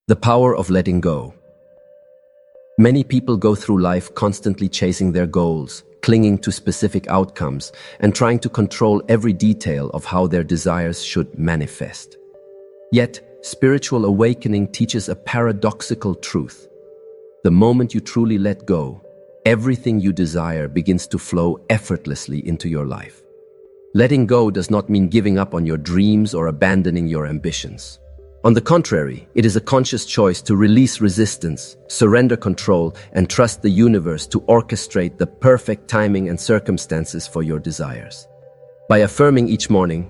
The power of letting go. Many people go through life constantly chasing their goals, clinging to specific outcomes, and trying to control every detail of how their desires should manifest. Yet, spiritual awakening teaches a paradoxical truth. The moment you truly let go, everything you desire begins to flow effortlessly into your life. Letting go does not mean giving up on your dreams or abandoning your ambitions. On the contrary, it is a conscious choice to release resistance, surrender control, and trust the universe to orchestrate the perfect timing and circumstances for your desires. By affirming each morning,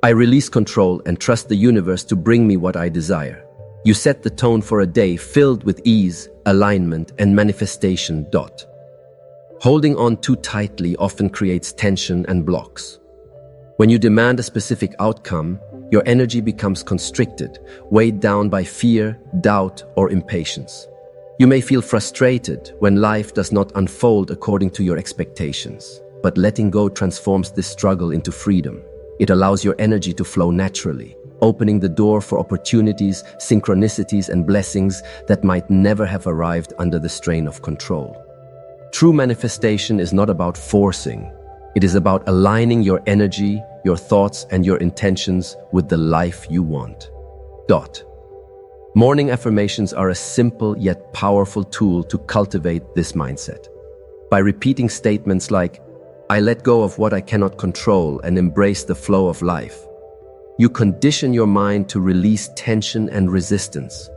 "I release control and trust the universe to bring me what I desire," you set the tone for a day filled with ease, alignment, and manifestation. Holding on too tightly often creates tension and blocks. When you demand a specific outcome, your energy becomes constricted, weighed down by fear, doubt, or impatience. You may feel frustrated when life does not unfold according to your expectations, but letting go transforms this struggle into freedom. It allows your energy to flow naturally, opening the door for opportunities, synchronicities, and blessings that might never have arrived under the strain of control. True manifestation is not about forcing. It is about aligning your energy, your thoughts, and your intentions with the life you want. Morning affirmations are a simple yet powerful tool to cultivate this mindset. By repeating statements like, "I let go of what I cannot control and embrace the flow of life," you condition your mind to release tension and resistance.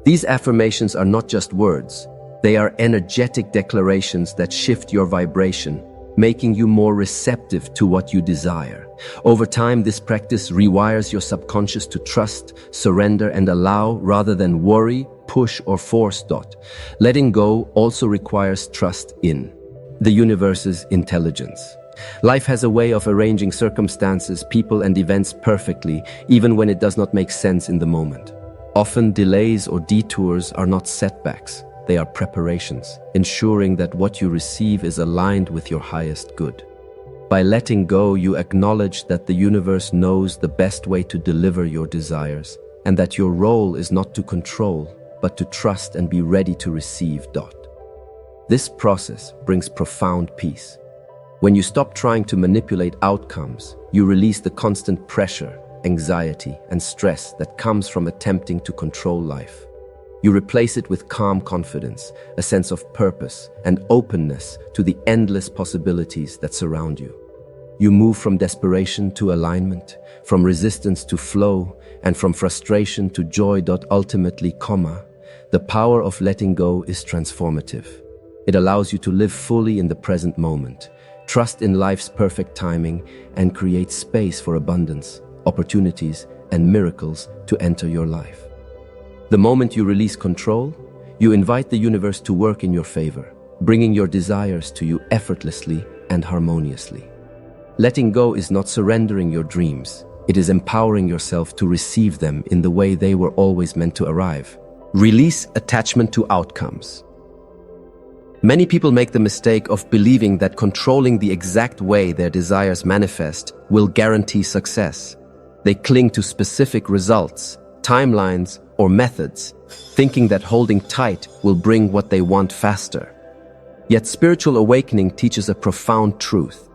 These affirmations are not just words, they are energetic declarations that shift your vibration, making you more receptive to what you desire. Over time, this practice rewires your subconscious to trust, surrender, and allow rather than worry, push, or force. Letting go also requires trust in the universe's intelligence. Life has a way of arranging circumstances, people, and events perfectly, even when it does not make sense in the moment. Often, delays or detours are not setbacks. They are preparations, ensuring that what you receive is aligned with your highest good. By letting go, you acknowledge that the universe knows the best way to deliver your desires, and that your role is not to control, but to trust and be ready to receive. This process brings profound peace. When you stop trying to manipulate outcomes, you release the constant pressure, anxiety, and stress that comes from attempting to control life. You replace it with calm confidence, a sense of purpose, and openness to the endless possibilities that surround you. You move from desperation to alignment, from resistance to flow, and from frustration to joy. Ultimately, the power of letting go is transformative. It allows you to live fully in the present moment, trust in life's perfect timing, and create space for abundance, opportunities, and miracles to enter your life. The moment you release control, you invite the universe to work in your favor, bringing your desires to you effortlessly and harmoniously. Letting go is not surrendering your dreams. It is empowering yourself to receive them in the way they were always meant to arrive. Release attachment to outcomes. Many people make the mistake of believing that controlling the exact way their desires manifest will guarantee success. They cling to specific results, timelines, or methods, thinking that holding tight will bring what they want faster. Yet spiritual awakening teaches a profound truth.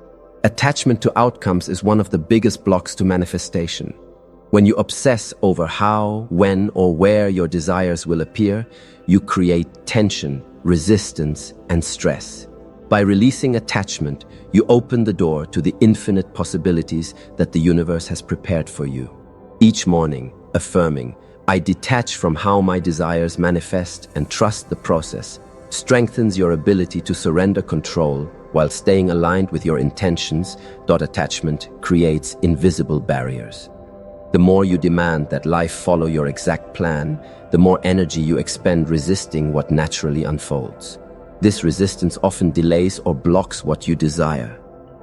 Attachment to outcomes is one of the biggest blocks to manifestation. When you obsess over how, when, or where your desires will appear, you create tension, resistance, and stress. By releasing attachment, you open the door to the infinite possibilities that the universe has prepared for you. Each morning, affirming, "I detach from how my desires manifest and trust the process," strengthens your ability to surrender control while staying aligned with your intentions. Attachment creates invisible barriers. The more you demand that life follow your exact plan, the more energy you expend resisting what naturally unfolds. This resistance often delays or blocks what you desire,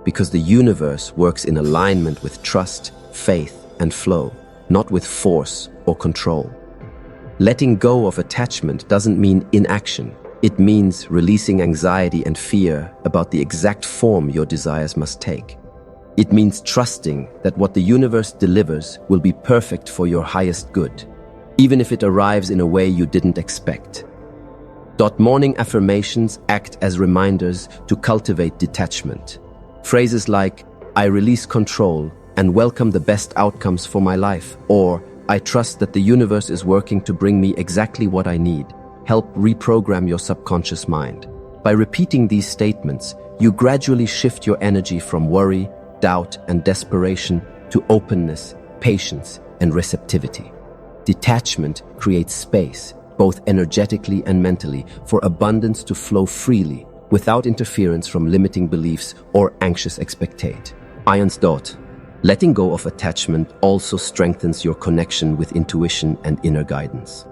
because the universe works in alignment with trust, faith, and flow, not with force or control. Letting go of attachment doesn't mean inaction. It means releasing anxiety and fear about the exact form your desires must take. It means trusting that what the universe delivers will be perfect for your highest good. even if it arrives in a way you didn't expect. Morning affirmations act as reminders to cultivate detachment. Phrases like, "I release control and welcome the best outcomes for my life," or "I trust that the universe is working to bring me exactly what I need," help reprogram your subconscious mind. By repeating these statements, you gradually shift your energy from worry, doubt, and desperation to openness, patience, and receptivity. Detachment creates space, both energetically and mentally, for abundance to flow freely without interference from limiting beliefs or anxious expectations. Letting go of attachment also strengthens your connection with intuition and inner guidance.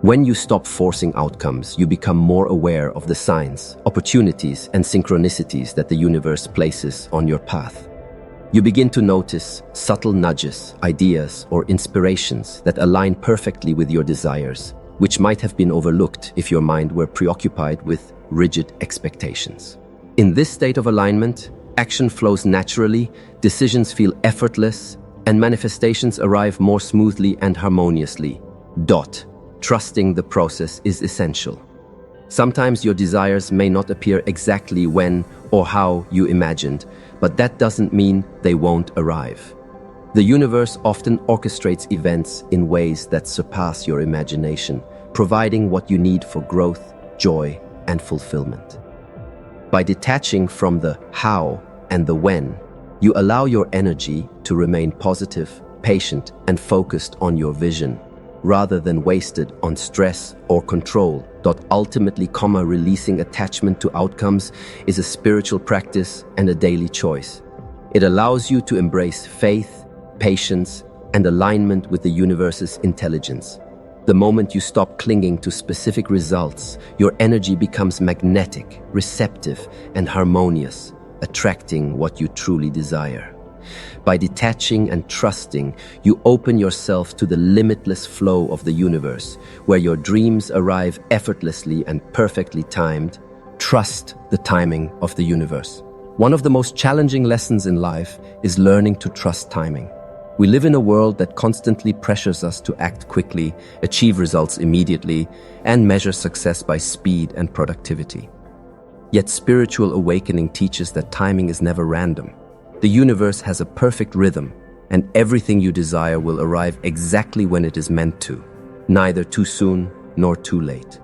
When you stop forcing outcomes, you become more aware of the signs, opportunities, and synchronicities that the universe places on your path. You begin to notice subtle nudges, ideas, or inspirations that align perfectly with your desires, which might have been overlooked if your mind were preoccupied with rigid expectations. In this state of alignment, action flows naturally, decisions feel effortless, and manifestations arrive more smoothly and harmoniously. Trusting the process is essential. Sometimes your desires may not appear exactly when or how you imagined, but that doesn't mean they won't arrive. The universe often orchestrates events in ways that surpass your imagination, providing what you need for growth, joy, and fulfillment. By detaching from the how and the when, you allow your energy to remain positive, patient, and focused on your vision, rather than wasted on stress or control. Ultimately, releasing attachment to outcomes is a spiritual practice and a daily choice. It allows you to embrace faith, patience, and alignment with the universe's intelligence. The moment you stop clinging to specific results, your energy becomes magnetic, receptive, and harmonious, attracting what you truly desire. By detaching and trusting, you open yourself to the limitless flow of the universe, where your dreams arrive effortlessly and perfectly timed. Trust the timing of the universe. One of the most challenging lessons in life is learning to trust timing. We live in a world that constantly pressures us to act quickly, achieve results immediately, and measure success by speed and productivity. Yet spiritual awakening teaches that timing is never random. The universe has a perfect rhythm, and everything you desire will arrive exactly when it is meant to, neither too soon nor too late.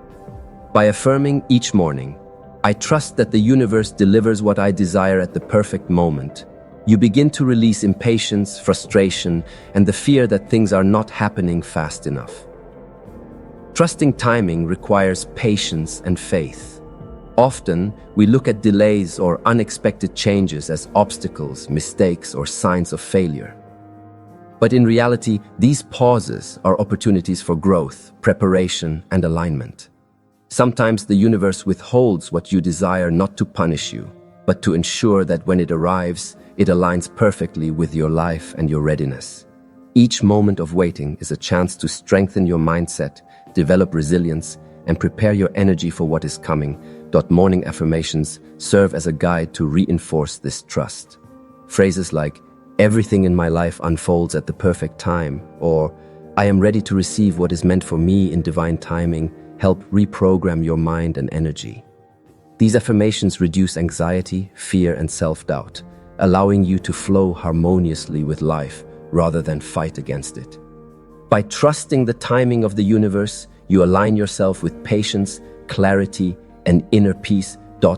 By affirming each morning, "I trust that the universe delivers what I desire at the perfect moment," you begin to release impatience, frustration, and the fear that things are not happening fast enough. Trusting timing requires patience and faith. Often, we look at delays or unexpected changes as obstacles, mistakes, or signs of failure. But in reality, these pauses are opportunities for growth, preparation, and alignment. Sometimes the universe withholds what you desire not to punish you, but to ensure that when it arrives, it aligns perfectly with your life and your readiness. Each moment of waiting is a chance to strengthen your mindset, develop resilience, and prepare your energy for what is coming. Morning affirmations serve as a guide to reinforce this trust. Phrases like, "Everything in my life unfolds at the perfect time," or "I am ready to receive what is meant for me in divine timing," help reprogram your mind and energy. These affirmations reduce anxiety, fear, and self-doubt, allowing you to flow harmoniously with life rather than fight against it. By trusting the timing of the universe, you align yourself with patience, clarity, and inner peace.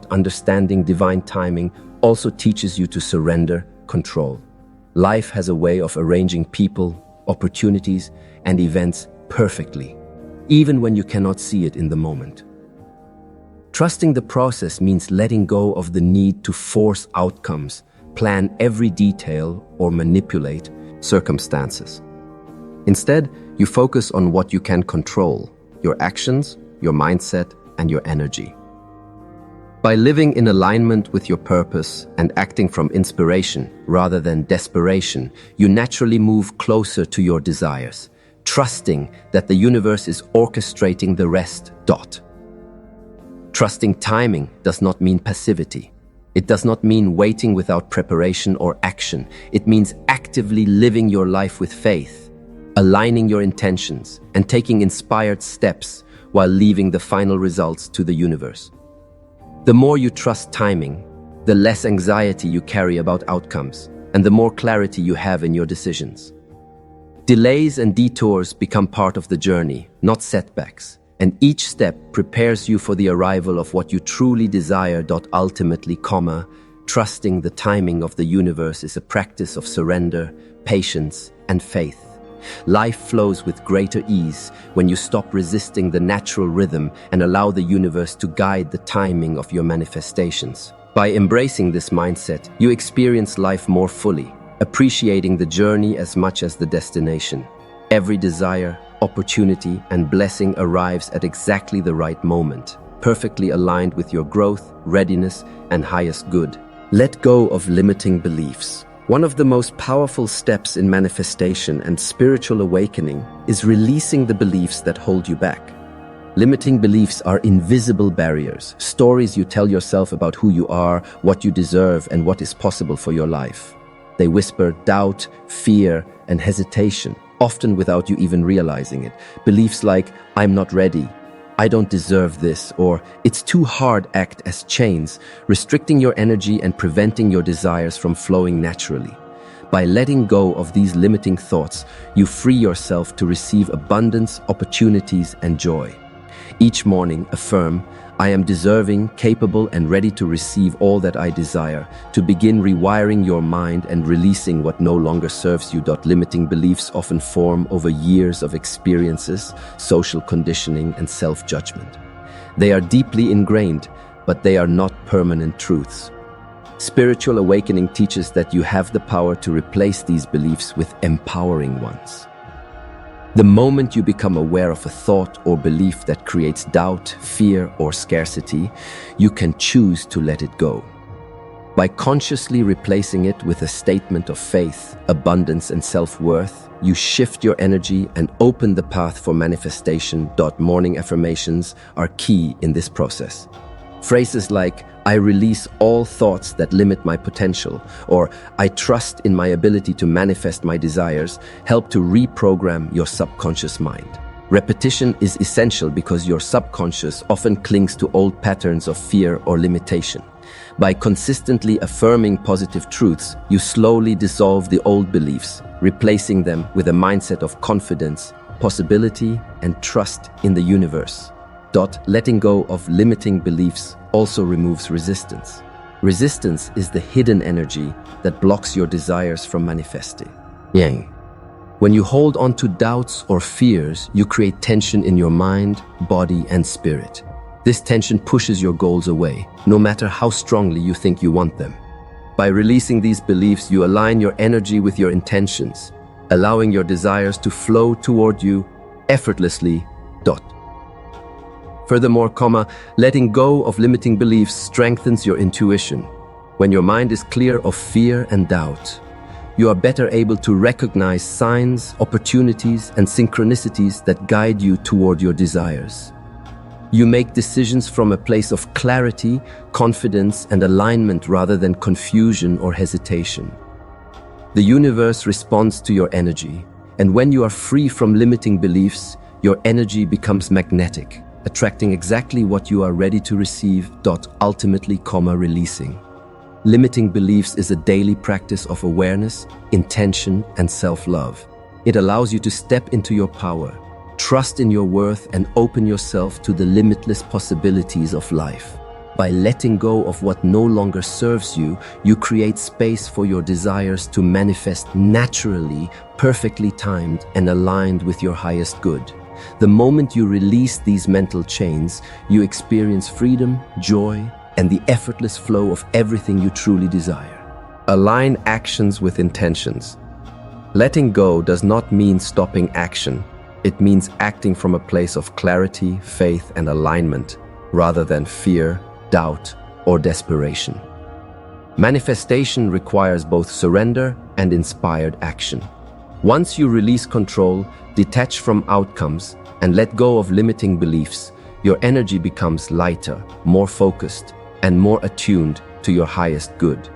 Understanding divine timing also teaches you to surrender control. Life has a way of arranging people, opportunities, and events perfectly, even when you cannot see it in the moment. Trusting the process means letting go of the need to force outcomes, plan every detail, or manipulate circumstances. Instead, you focus on what you can control: your actions, your mindset, and your energy. By living in alignment with your purpose and acting from inspiration rather than desperation, you naturally move closer to your desires, trusting that the universe is orchestrating the rest. Trusting timing does not mean passivity. It does not mean waiting without preparation or action. It means actively living your life with faith. aligning your intentions and taking inspired steps while leaving the final results to the universe. The more you trust timing, the less anxiety you carry about outcomes, and the more clarity you have in your decisions. Delays and detours become part of the journey, not setbacks, and each step prepares you for the arrival of what you truly desire. Ultimately, trusting the timing of the universe is a practice of surrender, patience, and faith. Life flows with greater ease when you stop resisting the natural rhythm and allow the universe to guide the timing of your manifestations. By embracing this mindset, you experience life more fully, appreciating the journey as much as the destination. Every desire, opportunity, and blessing arrives at exactly the right moment, perfectly aligned with your growth, readiness, and highest good. Let go of limiting beliefs. One of the most powerful steps in manifestation and spiritual awakening is releasing the beliefs that hold you back. Limiting beliefs are invisible barriers, stories you tell yourself about who you are, what you deserve, and what is possible for your life. They whisper doubt, fear, and hesitation, often without you even realizing it. Beliefs like, "I'm not ready," "I don't deserve this," or "it's too hard" act as chains, restricting your energy and preventing your desires from flowing naturally. By letting go of these limiting thoughts, you free yourself to receive abundance, opportunities, and joy. Each morning, affirm, "I am deserving, capable, and ready to receive all that I desire," to begin rewiring your mind and releasing what no longer serves you. Limiting beliefs often form over years of experiences, social conditioning, and self-judgment. They are deeply ingrained, but they are not permanent truths. Spiritual awakening teaches that you have the power to replace these beliefs with empowering ones. The moment you become aware of a thought or belief that creates doubt, fear, or scarcity, you can choose to let it go. By consciously replacing it with a statement of faith, abundance, and self-worth, you shift your energy and open the path for manifestation. Morning affirmations are key in this process. Phrases like, "I release all thoughts that limit my potential," or "I trust in my ability to manifest my desires," help to reprogram your subconscious mind. Repetition is essential because your subconscious often clings to old patterns of fear or limitation. By consistently affirming positive truths, you slowly dissolve the old beliefs, replacing them with a mindset of confidence, possibility, and trust in the universe. Letting go of limiting beliefs also removes resistance. Resistance is the hidden energy that blocks your desires from manifesting. HENG. When you hold on to doubts or fears, you create tension in your mind, body, and spirit. This tension pushes your goals away, no matter how strongly you think you want them. By releasing these beliefs, you align your energy with your intentions, allowing your desires to flow toward you effortlessly. Furthermore, letting go of limiting beliefs strengthens your intuition. When your mind is clear of fear and doubt, you are better able to recognize signs, opportunities, and synchronicities that guide you toward your desires. You make decisions from a place of clarity, confidence, and alignment rather than confusion or hesitation. The universe responds to your energy, and when you are free from limiting beliefs, your energy becomes magnetic, attracting exactly what you are ready to receive. Ultimately, releasing limiting beliefs is a daily practice of awareness, intention, and self-love. It allows you to step into your power, trust in your worth, and open yourself to the limitless possibilities of life. By letting go of what no longer serves you, you create space for your desires to manifest naturally, perfectly timed, and aligned with your highest good. The moment you release these mental chains, you experience freedom, joy, and the effortless flow of everything you truly desire. Align actions with intentions. Letting go does not mean stopping action. It means acting from a place of clarity, faith, and alignment, rather than fear, doubt, or desperation. Manifestation requires both surrender and inspired action. Once you release control, detach from outcomes, and let go of limiting beliefs, your energy becomes lighter, more focused, and more attuned to your highest good.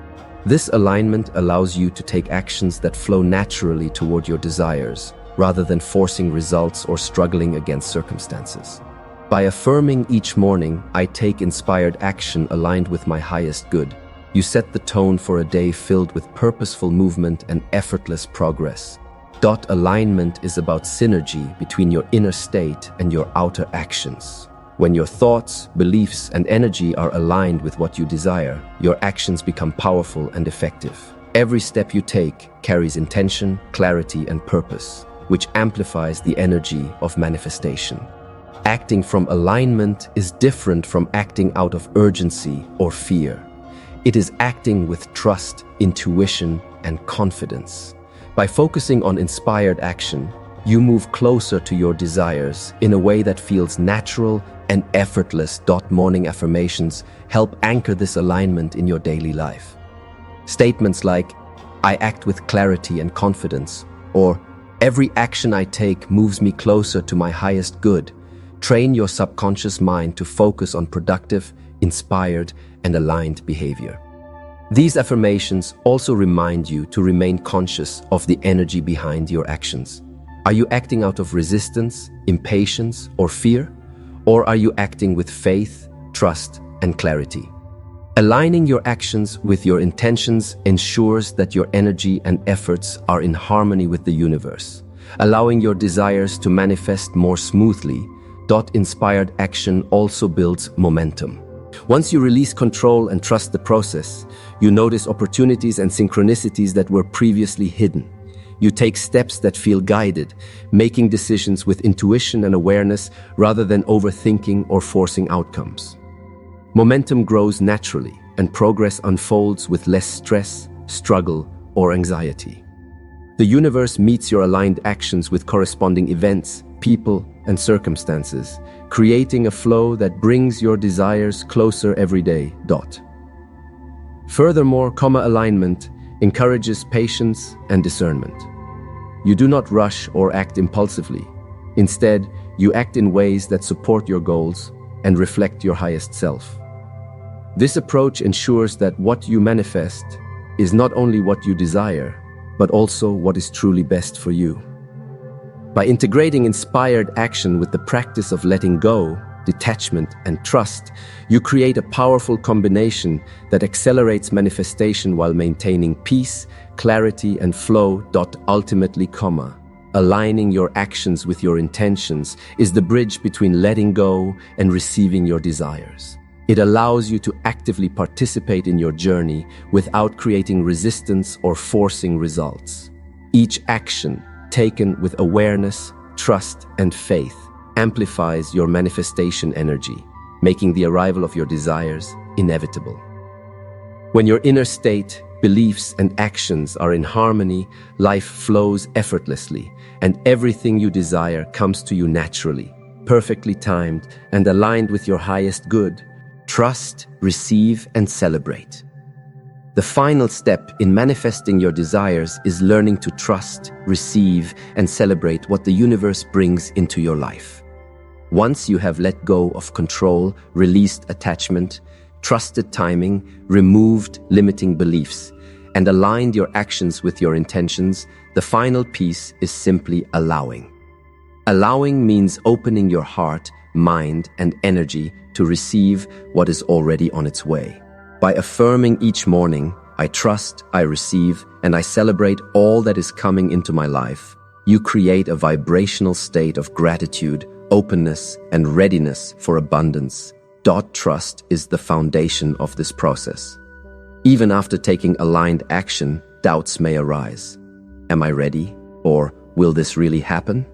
This alignment allows you to take actions that flow naturally toward your desires, rather than forcing results or struggling against circumstances. By affirming each morning, I take inspired action aligned with my highest good, you set the tone for a day filled with purposeful movement and effortless progress. Alignment is about synergy between your inner state and your outer actions. When your thoughts, beliefs, and energy are aligned with what you desire, your actions become powerful and effective. Every step you take carries intention, clarity, and purpose, which amplifies the energy of manifestation. Acting from alignment is different from acting out of urgency or fear. It is acting with trust, intuition, and confidence. By focusing on inspired action, you move closer to your desires in a way that feels natural and effortless. Morning affirmations help anchor this alignment in your daily life. Statements like, I act with clarity and confidence, or every action I take moves me closer to my highest good, train your subconscious mind to focus on productive, inspired, and aligned behavior. These affirmations also remind you to remain conscious of the energy behind your actions. Are you acting out of resistance, impatience, or fear? Or are you acting with faith, trust, and clarity? Aligning your actions with your intentions ensures that your energy and efforts are in harmony with the universe, allowing your desires to manifest more smoothly. Inspired action also builds momentum. Once you release control and trust the process, you notice opportunities and synchronicities that were previously hidden. You take steps that feel guided, making decisions with intuition and awareness rather than overthinking or forcing outcomes. Momentum grows naturally, and progress unfolds with less stress, struggle, or anxiety. The universe meets your aligned actions with corresponding events, people, and circumstances, creating a flow that brings your desires closer every day. Furthermore, alignment encourages patience and discernment. You do not rush or act impulsively. Instead, you act in ways that support your goals and reflect your highest self. This approach ensures that what you manifest is not only what you desire, but also what is truly best for you. By integrating inspired action with the practice of letting go, detachment, and trust, you create a powerful combination that accelerates manifestation while maintaining peace, clarity, and flow. Ultimately, aligning your actions with your intentions is the bridge between letting go and receiving your desires. It allows you to actively participate in your journey without creating resistance or forcing results. Each action, taken with awareness, trust, and faith, amplifies your manifestation energy, making the arrival of your desires inevitable. When your inner state, beliefs, and actions are in harmony, life flows effortlessly, and everything you desire comes to you naturally, perfectly timed, and aligned with your highest good. Trust, receive, and celebrate. The final step in manifesting your desires is learning to trust, receive, and celebrate what the universe brings into your life. Once you have let go of control, released attachment, trusted timing, removed limiting beliefs, and aligned your actions with your intentions, the final piece is simply allowing. Allowing means opening your heart, mind, and energy to receive what is already on its way. By affirming each morning, I trust, I receive, and I celebrate all that is coming into my life, you create a vibrational state of gratitude, openness, and readiness for abundance. Trust is the foundation of this process. Even after taking aligned action, doubts may arise. Am I ready? Or will this really happen?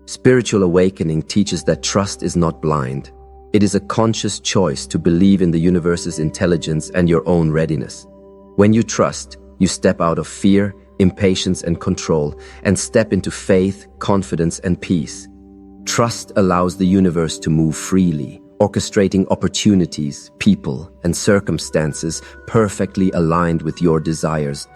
Spiritual awakening teaches that trust is not blind. It is a conscious choice to believe in the universe's intelligence and your own readiness. When you trust, you step out of fear, impatience, and control, and step into faith, confidence, and peace. Trust allows the universe to move freely, orchestrating opportunities, people, and circumstances perfectly aligned with your desires.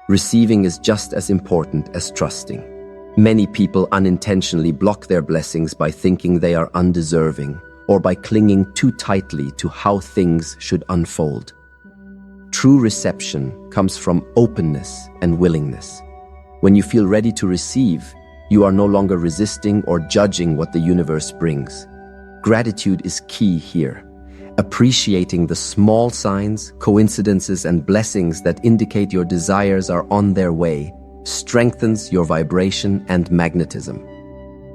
Receiving is just as important as trusting. Many people unintentionally block their blessings by thinking they are undeserving or by clinging too tightly to how things should unfold. True reception comes from openness and willingness. When you feel ready to receive, you are no longer resisting or judging what the universe brings. Gratitude is key here. Appreciating the small signs, coincidences, and blessings that indicate your desires are on their way strengthens your vibration and magnetism.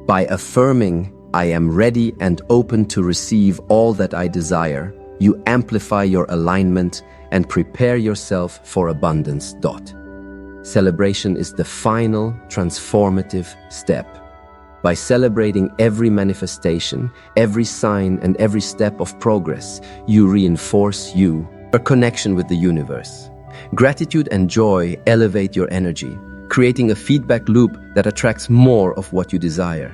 By affirming, "I am ready and open to receive all that I desire," you amplify your alignment and prepare yourself for abundance. Celebration is the final transformative step. By celebrating every manifestation, every sign, and every step of progress, you reinforce your connection with the universe. Gratitude and joy elevate your energy, creating a feedback loop that attracts more of what you desire.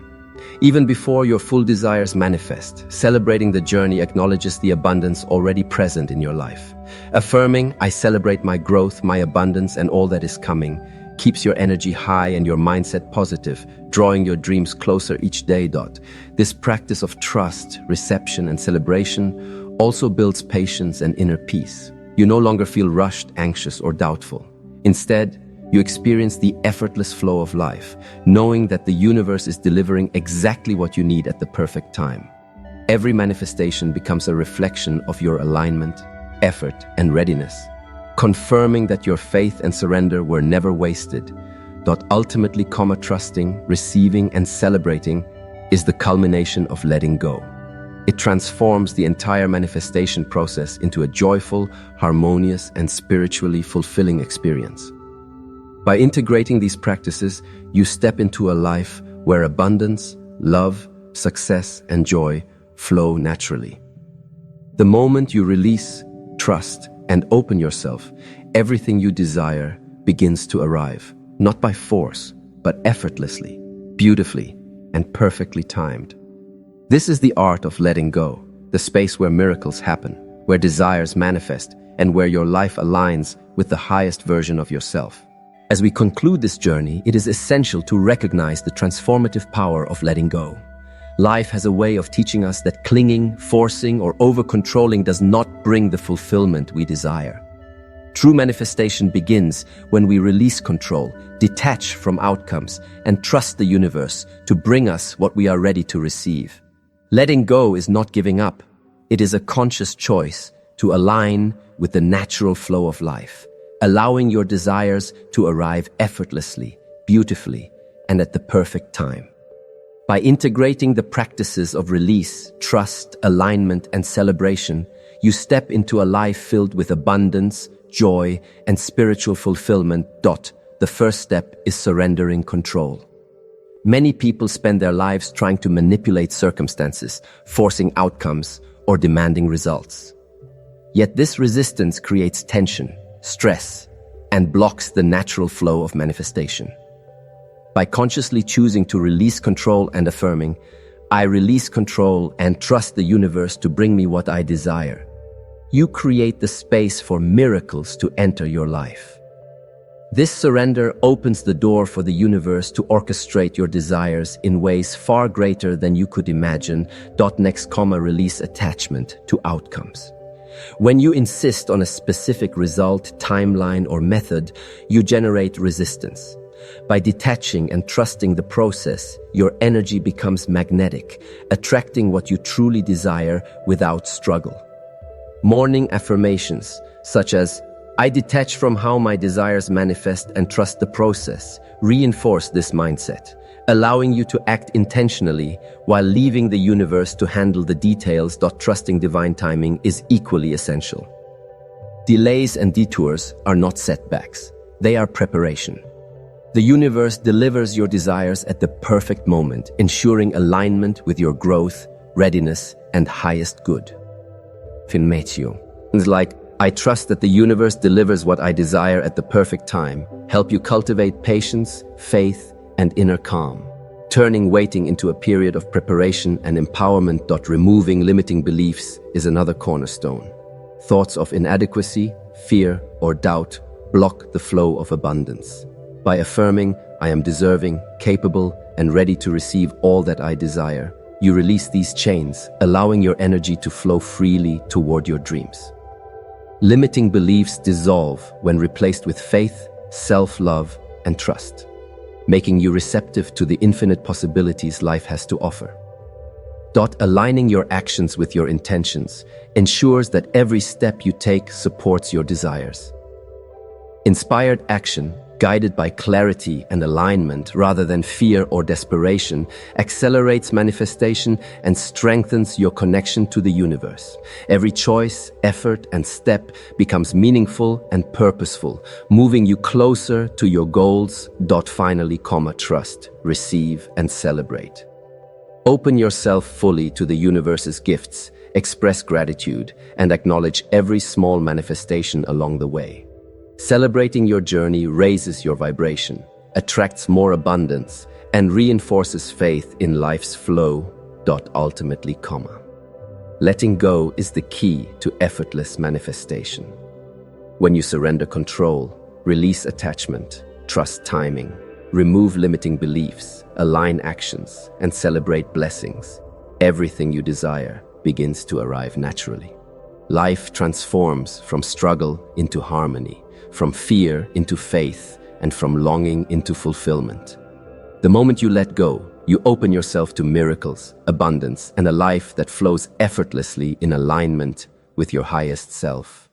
Even before your full desires manifest, celebrating the journey acknowledges the abundance already present in your life. Affirming, "I celebrate my growth, my abundance, and all that is coming," keeps your energy high and your mindset positive, drawing your dreams closer each day. This practice of trust, reception, and celebration also builds patience and inner peace. You no longer feel rushed, anxious, or doubtful. Instead, you experience the effortless flow of life, knowing that the universe is delivering exactly what you need at the perfect time. Every manifestation becomes a reflection of your alignment, effort, and readiness, confirming that your faith and surrender were never wasted. Ultimately, trusting, receiving, and celebrating is the culmination of letting go. It transforms the entire manifestation process into a joyful, harmonious, and spiritually fulfilling experience. By integrating these practices, you step into a life where abundance, love, success, and joy flow naturally. The moment you release, trust, and open yourself, everything you desire begins to arrive, not by force, but effortlessly, beautifully, and perfectly timed. This is the art of letting go, the space where miracles happen, where desires manifest, and where your life aligns with the highest version of yourself. As we conclude this journey, it is essential to recognize the transformative power of letting go. Life has a way of teaching us that clinging, forcing, or over-controlling does not bring the fulfillment we desire. True manifestation begins when we release control, detach from outcomes, and trust the universe to bring us what we are ready to receive. Letting go is not giving up. It is a conscious choice to align with the natural flow of life, allowing your desires to arrive effortlessly, beautifully, and at the perfect time. By integrating the practices of release, trust, alignment, and celebration, you step into a life filled with abundance, joy, and spiritual fulfillment. The first step is surrendering control. Many people spend their lives trying to manipulate circumstances, forcing outcomes, or demanding results. Yet this resistance creates tension, stress, and blocks the natural flow of manifestation. By consciously choosing to release control and affirming, "I release control and trust the universe to bring me what I desire," you create the space for miracles to enter your life. This surrender opens the door for the universe to orchestrate your desires in ways far greater than you could imagine. Release attachment to outcomes. When you insist on a specific result, timeline, or method, you generate resistance. By detaching and trusting the process, your energy becomes magnetic, attracting what you truly desire without struggle. Morning affirmations, such as, "I detach from how my desires manifest and trust the process," reinforce this mindset, allowing you to act intentionally while leaving the universe to handle the details. Trusting divine timing is equally essential. Delays and detours are not setbacks. They are preparation. The universe delivers your desires at the perfect moment, ensuring alignment with your growth, readiness, and highest good. It's like, "I trust that the universe delivers what I desire at the perfect time," help you cultivate patience, faith, and inner calm, turning waiting into a period of preparation and empowerment. Removing limiting beliefs is another cornerstone. Thoughts of inadequacy, fear, or doubt block the flow of abundance. By affirming, "I am deserving, capable, and ready to receive all that I desire," you release these chains, allowing your energy to flow freely toward your dreams. Limiting beliefs dissolve when replaced with faith, self-love, and trust. making you receptive to the infinite possibilities life has to offer. Aligning your actions with your intentions ensures that every step you take supports your desires. Inspired action, guided by clarity and alignment rather than fear or desperation, accelerates manifestation and strengthens your connection to the universe. Every choice, effort, and step becomes meaningful and purposeful, moving you closer to your goals. Finally, trust, receive, and celebrate. Open yourself fully to the universe's gifts, express gratitude, and acknowledge every small manifestation along the way. Celebrating your journey raises your vibration, attracts more abundance, and reinforces faith in life's flow. Ultimately, letting go is the key to effortless manifestation. When you surrender control, release attachment, trust timing, remove limiting beliefs, align actions, and celebrate blessings, everything you desire begins to arrive naturally. Life transforms from struggle into harmony, from fear into faith, and from longing into fulfillment. The moment you let go, you open yourself to miracles, abundance, and a life that flows effortlessly in alignment with your highest self.